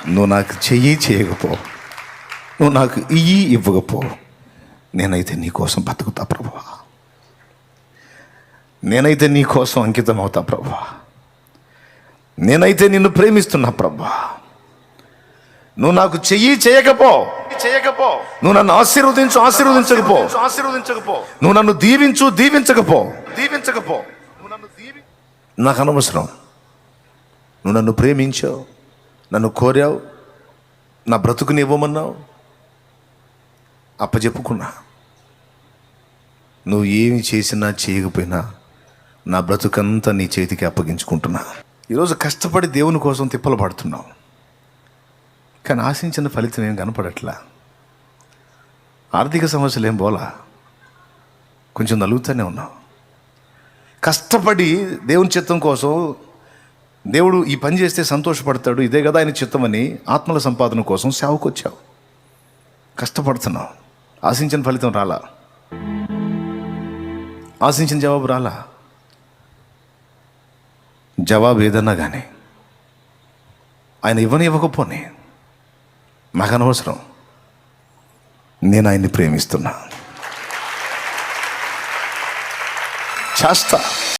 నువ్వు నాకు చేయకపో, నువ్వు నాకు ఇవ్వకపో, నేనైతే నీ కోసం బతుకుతా ప్రభువా, నేనైతే నీ కోసం అంకితం అవుతా ప్రభువా, నేనైతే నిన్ను ప్రేమిస్తున్నా ప్రభువా. నువ్వు నాకు చేయకపో, నువ్వు నన్ను ఆశీర్వదించకపో, నువ్వు నన్ను దీవించకపో, నాకు అనవసరం. నువ్వు నన్ను ప్రేమించావు, నన్ను కోరావు, నా బ్రతుకుని ఇవ్వమన్నావు, అప్పచెప్పుకున్నా. నువ్వు ఏమి చేసినా చేయకపోయినా నా బ్రతుకంతా నీ చేతికి అప్పగించుకుంటున్నా. ఈరోజు కష్టపడి దేవుని కోసం తిప్పలు పడుతున్నావు, కానీ ఆశించిన ఫలితం ఏం కనపడట్లా. ఆర్థిక సమస్యలు ఏం పోలా, కొంచెం నలుగుతూనే ఉన్నావు. కష్టపడి దేవుని చిత్తం కోసం, దేవుడు ఈ పని చేస్తే సంతోషపడతాడు, ఇదే కదా ఆయన చిత్తమని ఆత్మల సంపాదన కోసం సేవకు వచ్చావు, కష్టపడుతున్నావు. ఆశించిన ఫలితం రాలా, ఆశించిన జవాబు రాలా. జవాబు ఏదన్నా కానీ ఆయన ఇవ్వకపోని నాకు అనవసరం, నేను ఆయన్ని ప్రేమిస్తున్నా, చేస్తా.